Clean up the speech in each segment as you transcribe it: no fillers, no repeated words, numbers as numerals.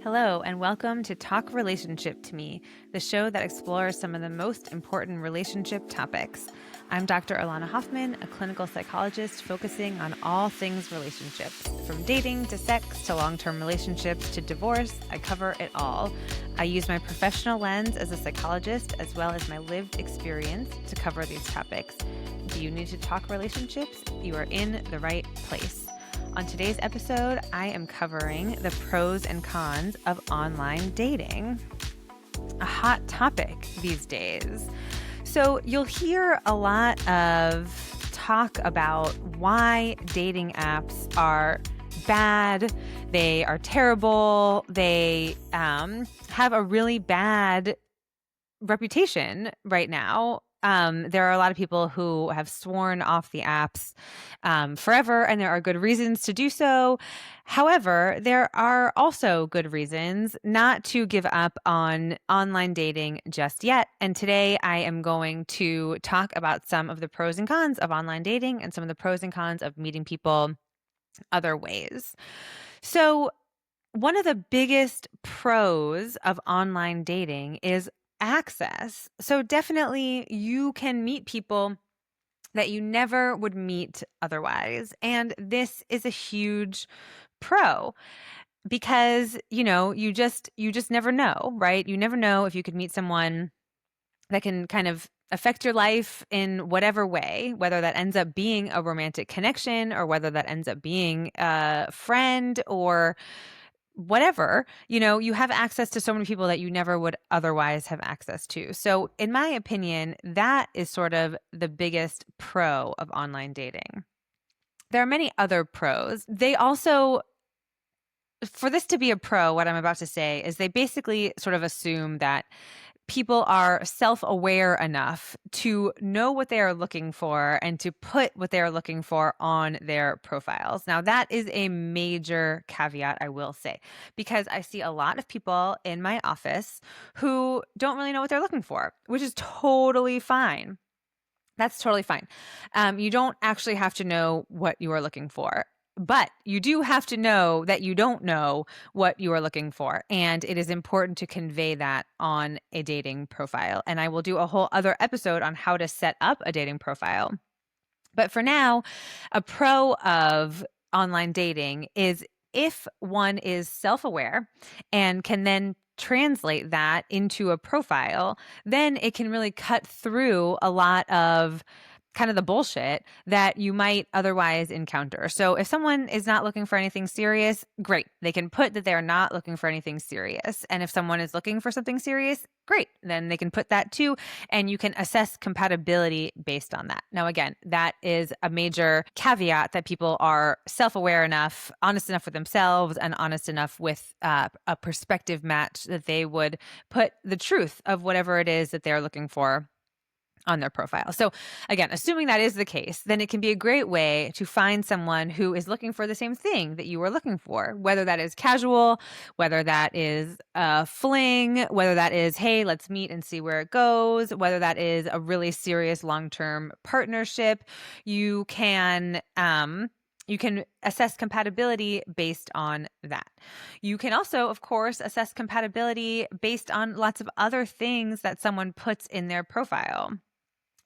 Hello, and welcome to Talk Relationship to Me, the show that explores some of the most important relationship topics. I'm Dr. Elana Hoffman, a clinical psychologist focusing on all things relationships. From dating to sex to long-term relationships to divorce, I cover it all. I use my professional lens as a psychologist as well as my lived experience to cover these topics. Do you need to talk relationships? You are in the right place. On today's episode, I am covering the pros and cons of online dating, a hot topic these days. So you'll hear a lot of talk about why dating apps are bad, they are terrible, they have a really bad reputation right now. There are a lot of people who have sworn off the apps forever, and there are good reasons to do so. However, there are also good reasons not to give up on online dating just yet. And today I am going to talk about some of the pros and cons of online dating and some of the pros and cons of meeting people other ways. So, one of the biggest pros of online dating is access. So definitely you can meet people that you never would meet otherwise. And this is a huge pro because, you just never know, right? You never know if you could meet someone that can kind of affect your life in whatever way, whether that ends up being a romantic connection or whether that ends up being a friend or whatever, you have access to so many people that you never would otherwise have access to. So in my opinion, that is sort of the biggest pro of online dating. There are many other pros. They also, for this to be a pro, what I'm about to say is they basically sort of assume that people are self-aware enough to know what they are looking for and to put what they are looking for on their profiles. Now, that is a major caveat, I will say, because I see a lot of people in my office who don't really know what they're looking for, which is totally fine. That's totally fine. You don't actually have to know what you are looking for. But you do have to know that you don't know what you are looking for. And it is important to convey that on a dating profile. And I will do a whole other episode on how to set up a dating profile. But for now, a pro of online dating is if one is self-aware and can then translate that into a profile, then it can really cut through a lot of kind of the bullshit that you might otherwise encounter. So if someone is not looking for anything serious, great. They can put that they're not looking for anything serious. And if someone is looking for something serious, great. Then they can put that too. And you can assess compatibility based on that. Now, again, that is a major caveat that people are self-aware enough, honest enough with themselves, and honest enough with a perspective match that they would put the truth of whatever it is that they're looking for on their profile. So again, assuming that is the case, then it can be a great way to find someone who is looking for the same thing that you are looking for, whether that is casual, whether that is a fling, whether that is, hey, let's meet and see where it goes, whether that is a really serious long-term partnership. You can assess compatibility based on that. You can also, of course, assess compatibility based on lots of other things that someone puts in their profile.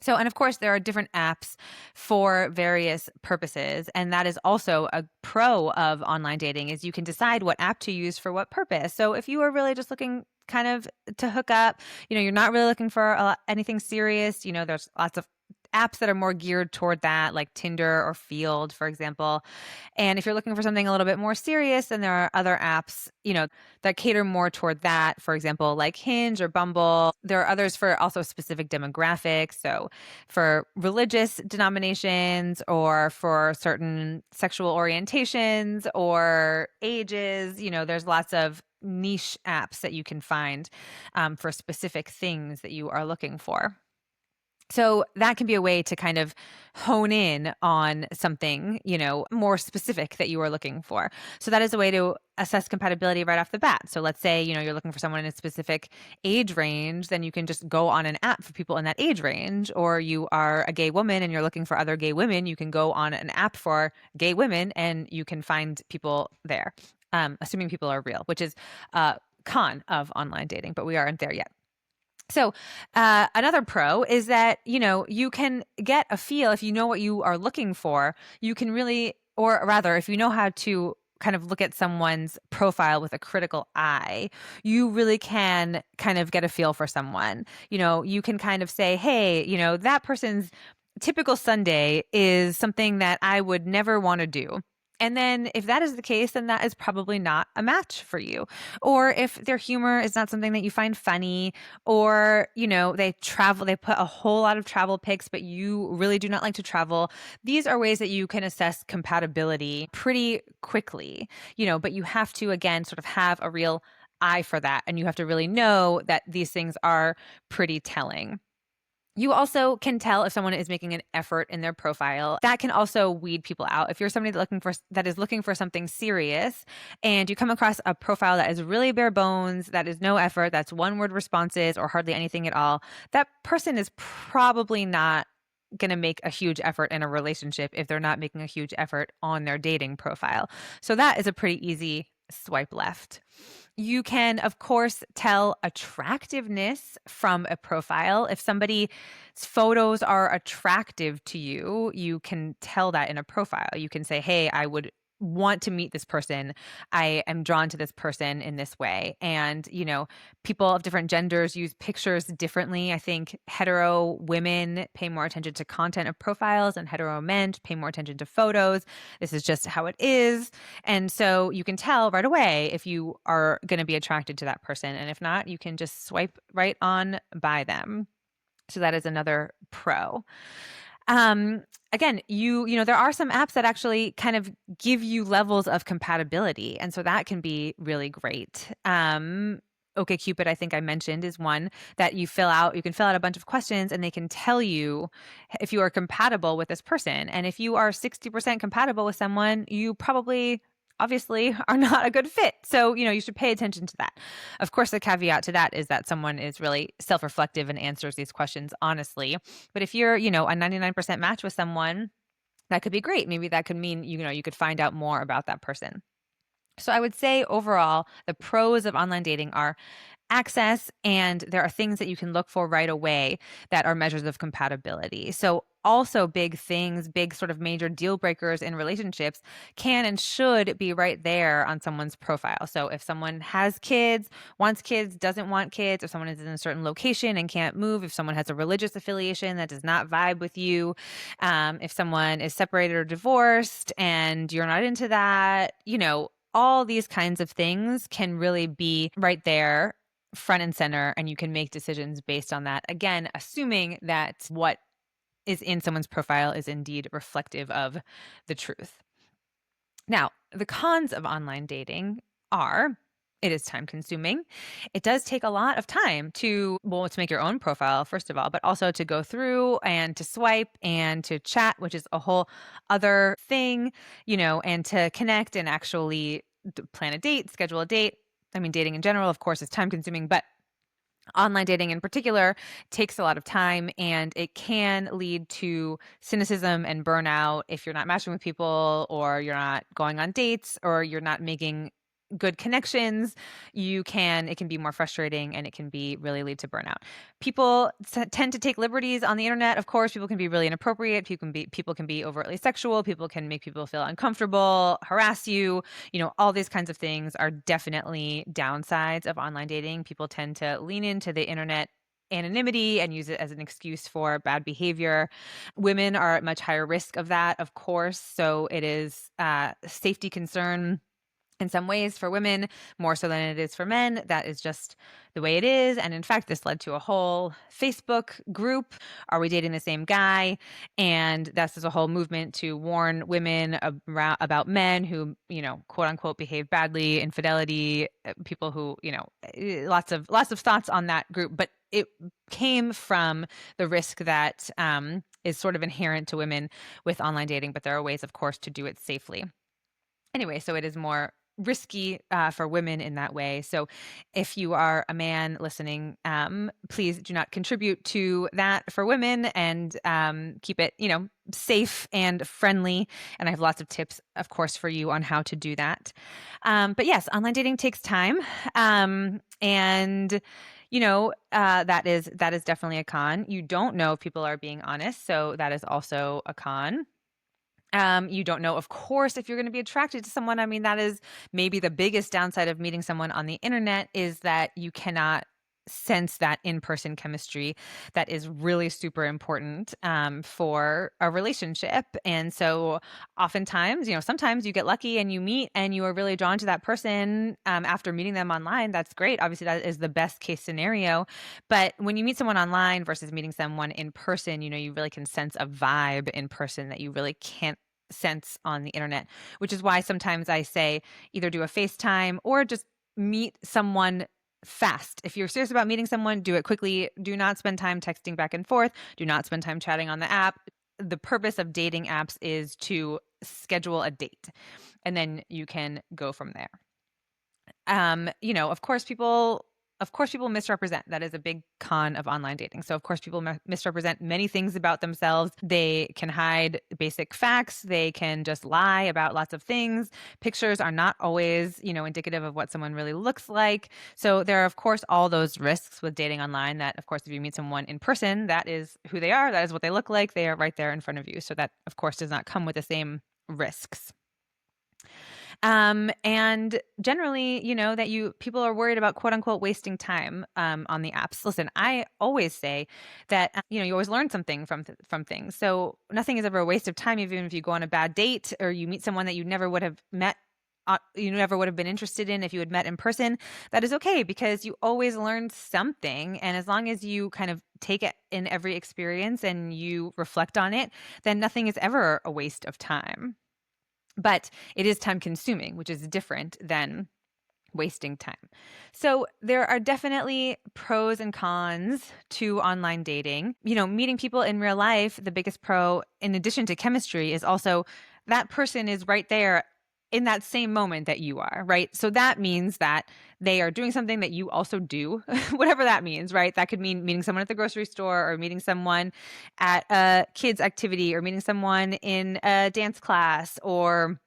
So, and of course, there are different apps for various purposes. And that is also a pro of online dating is you can decide what app to use for what purpose. So if you are really just looking kind of to hook up, you're not really looking for anything serious, there's lots of apps that are more geared toward that, like Tinder or Field, for example. And if you're looking for something a little bit more serious, then there are other apps, that cater more toward that. For example, like Hinge or Bumble. There are others for also specific demographics. So for religious denominations or for certain sexual orientations or ages, there's lots of niche apps that you can find for specific things that you are looking for. So that can be a way to kind of hone in on something, more specific that you are looking for. So that is a way to assess compatibility right off the bat. So let's say, you're looking for someone in a specific age range, then you can just go on an app for people in that age range. Or you are a gay woman and you're looking for other gay women, you can go on an app for gay women and you can find people there. assuming people are real, which is a con of online dating, but we aren't there yet. So another pro is that, you can get a feel if you know what you are looking for, you can really, or rather, if you know how to kind of look at someone's profile with a critical eye, you really can kind of get a feel for someone. You can kind of say, hey, that person's typical Sunday is something that I would never want to do. And then if that is the case, then that is probably not a match for you. Or if their humor is not something that you find funny, or, they put a whole lot of travel pics, but you really do not like to travel. These are ways that you can assess compatibility pretty quickly, but you have to, again, sort of have a real eye for that. And you have to really know that these things are pretty telling. You also can tell if someone is making an effort in their profile. That can also weed people out. If you're somebody that is looking for something serious, and you come across a profile that is really bare bones, that is no effort, that's one-word responses or hardly anything at all, that person is probably not going to make a huge effort in a relationship if they're not making a huge effort on their dating profile. So that is a pretty easy swipe left. You can, of course, tell attractiveness from a profile. If somebody's photos are attractive to you, you can tell that in a profile. You can say, hey, I would want to meet this person. I am drawn to this person in this way. And, people of different genders use pictures differently. I think hetero women pay more attention to content of profiles, and hetero men pay more attention to photos. This is just how it is. And so you can tell right away if you are going to be attracted to that person. And if not, you can just swipe right on by them. So that is another pro. Again, there are some apps that actually kind of give you levels of compatibility. And so that can be really great. OkCupid, I think I mentioned, is one that you fill out. You can fill out a bunch of questions and they can tell you if you are compatible with this person. And if you are 60% compatible with someone, you probably obviously are not a good fit. So, you should pay attention to that. Of course, the caveat to that is that someone is really self-reflective and answers these questions honestly. But if you're, a 99% match with someone, that could be great. Maybe that could mean, you could find out more about that person. So I would say overall, the pros of online dating are access, and there are things that you can look for right away that are measures of compatibility. So also big things, big sort of major deal breakers in relationships can and should be right there on someone's profile. So if someone has kids, wants kids, doesn't want kids, if someone is in a certain location and can't move, if someone has a religious affiliation that does not vibe with you, if someone is separated or divorced and you're not into that, all these kinds of things can really be right there front and center, and you can make decisions based on that. Again, assuming that what is in someone's profile is indeed reflective of the truth. Now, the cons of online dating are it is time consuming. It does take a lot of time to make your own profile, first of all, but also to go through and to swipe and to chat, which is a whole other thing, and to connect and actually plan a date, schedule a date. I mean, dating in general, of course, is time consuming, but online dating in particular takes a lot of time, and it can lead to cynicism and burnout if you're not matching with people, or you're not going on dates, or you're not making good connections. It can be more frustrating, and it can really lead to burnout. People tend to take liberties on the internet. Of course, people can be really inappropriate. People can be overtly sexual. People can make people feel uncomfortable, harass you. All these kinds of things are definitely downsides of online dating. People tend to lean into the internet anonymity and use it as an excuse for bad behavior. Women are at much higher risk of that, of course. So it is a safety concern in some ways for women, more so than it is for men. That is just the way it is. And in fact, this led to a whole Facebook group, Are We Dating the Same Guy? And this is a whole movement to warn women about men who, quote unquote, behave badly, infidelity, people who, lots of thoughts on that group. But it came from the risk that is sort of inherent to women with online dating. But there are ways, of course, to do it safely. Anyway, so it is more risky for women in that way. So if you are a man listening, please do not contribute to that for women, and keep it, safe and friendly. And I have lots of tips, of course, for you on how to do that. But yes, online dating takes time. And that is definitely a con. You don't know if people are being honest, so that is also a con. You don't know, of course, if you're going to be attracted to someone. I mean, that is maybe the biggest downside of meeting someone on the internet, is that you cannot sense that in-person chemistry that is really super important for a relationship. And so oftentimes, sometimes you get lucky and you meet and you are really drawn to that person after meeting them online. That's great. Obviously, that is the best case scenario. But when you meet someone online versus meeting someone in person, you really can sense a vibe in person that you really can't sense on the internet, which is why sometimes I say either do a FaceTime or just meet someone fast. If you're serious about meeting someone, do it quickly. Do not spend time texting back and forth. Do not spend time chatting on the app. The purpose of dating apps is to schedule a date, and then you can go from there. Of course people misrepresent. That is a big con of online dating. So of course people misrepresent many things about themselves. They can hide basic facts. They can just lie about lots of things. Pictures are not always, indicative of what someone really looks like. So there are, of course, all those risks with dating online that, of course, if you meet someone in person, that is who they are. That is what they look like. They are right there in front of you. So that, of course, does not come with the same risks. And generally, that people are worried about quote unquote wasting time on the apps. Listen, I always say that you always learn something from things. So nothing is ever a waste of time, even if you go on a bad date or you meet someone that you never would have met. You never would have been interested in if you had met in person. That is okay, because you always learn something. And as long as you kind of take it in every experience and you reflect on it, then nothing is ever a waste of time. But it is time consuming, which is different than wasting time. So there are definitely pros and cons to online dating. Meeting people in real life, the biggest pro, in addition to chemistry, is also that person is right there in that same moment that you are, right? So that means that they are doing something that you also do, whatever that means, right? That could mean meeting someone at the grocery store, or meeting someone at a kids activity, or meeting someone in a dance class, or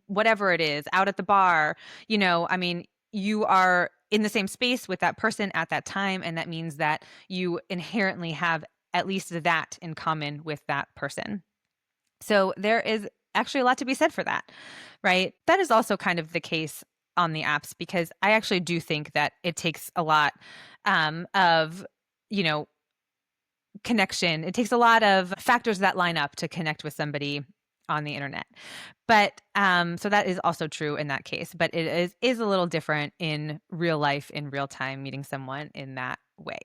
whatever it is, out at the bar. You are in the same space with that person at that time, and that means that you inherently have at least that in common with that person. So there is actually a lot to be said for that, right? That is also kind of the case on the apps, because I actually do think that it takes a lot of, connection. It takes a lot of factors that line up to connect with somebody on the internet. But so that is also true in that case. But it is a little different in real life, in real time, meeting someone in that way.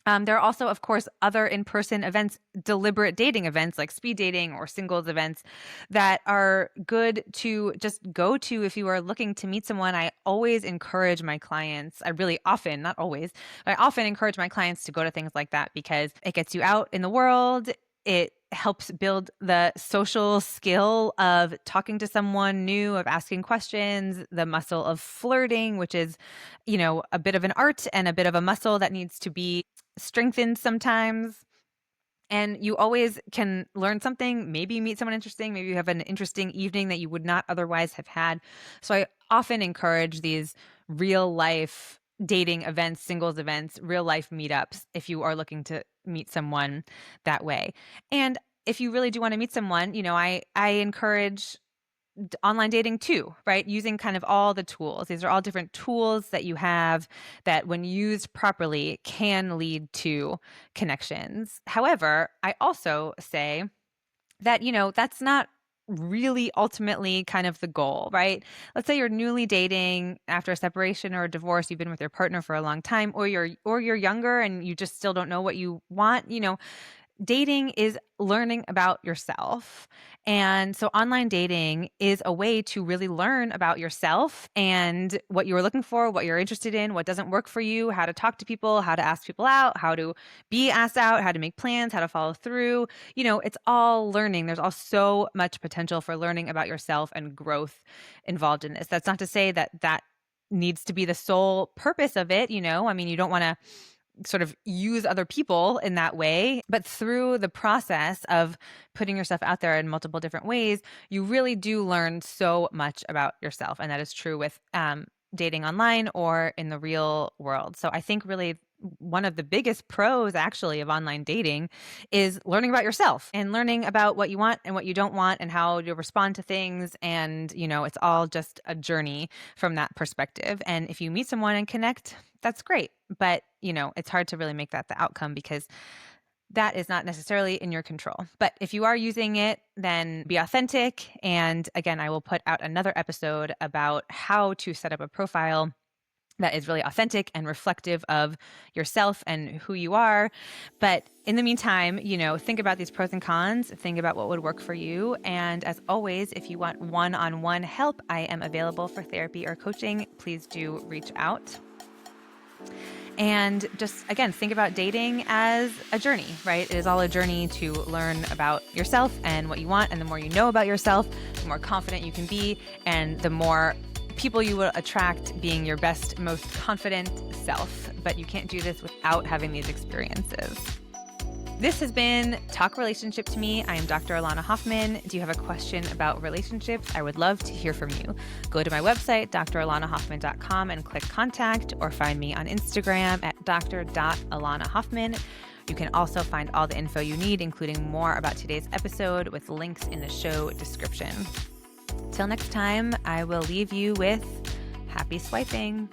There are also, of course, other in-person events, deliberate dating events like speed dating or singles events, that are good to just go to if you are looking to meet someone. I always encourage my clients, I really often, not always, but I often encourage my clients to go to things like that, because it gets you out in the world. It helps build the social skill of talking to someone new, of asking questions, the muscle of flirting, which is, a bit of an art and a bit of a muscle that needs to be strengthened sometimes. And you always can learn something, maybe meet someone interesting, maybe you have an interesting evening that you would not otherwise have had. So I often encourage these real life dating events, singles events, real life meetups, if you are looking to meet someone that way. And if you really do want to meet someone, I encourage online dating too, right? Using kind of all the tools. These are all different tools that you have that, when used properly, can lead to connections. However, I also say that, that's not really ultimately kind of the goal, right? Let's say you're newly dating after a separation or a divorce, you've been with your partner for a long time, or you're younger and you just still don't know what you want. Dating is learning about yourself. And so online dating is a way to really learn about yourself and what you are looking for, what you're interested in, what doesn't work for you, how to talk to people, how to ask people out, how to be asked out, how to make plans, how to follow through. It's all learning. There's all so much potential for learning about yourself and growth involved in this. That's not to say that that needs to be the sole purpose of it. You don't want to sort of use other people in that way. But through the process of putting yourself out there in multiple different ways, you really do learn so much about yourself. And that is true with dating online or in the real world. So I think really one of the biggest pros actually of online dating is learning about yourself and learning about what you want and what you don't want and how to respond to things. And, it's all just a journey from that perspective. And if you meet someone and connect, that's great. But, it's hard to really make that the outcome because that is not necessarily in your control. But if you are using it, then be authentic. And again, I will put out another episode about how to set up a profile that is really authentic and reflective of yourself and who you are. But in the meantime, think about these pros and cons, think about what would work for you. And as always, if you want one-on-one help, I am available for therapy or coaching. Please do reach out. And just, again, think about dating as a journey, right? It is all a journey to learn about yourself and what you want. And the more you know about yourself, the more confident you can be, and the more people you will attract being your best, most confident self. But you can't do this without having these experiences. This has been Talk Relationship to Me. I am Dr. Elana Hoffman. Do you have a question about relationships? I would love to hear from you. Go to my website, drelanahoffman.com, and click contact, or find me on Instagram at dr.elanahoffman. You can also find all the info you need, including more about today's episode with links in the show description. Till next time, I will leave you with happy swiping.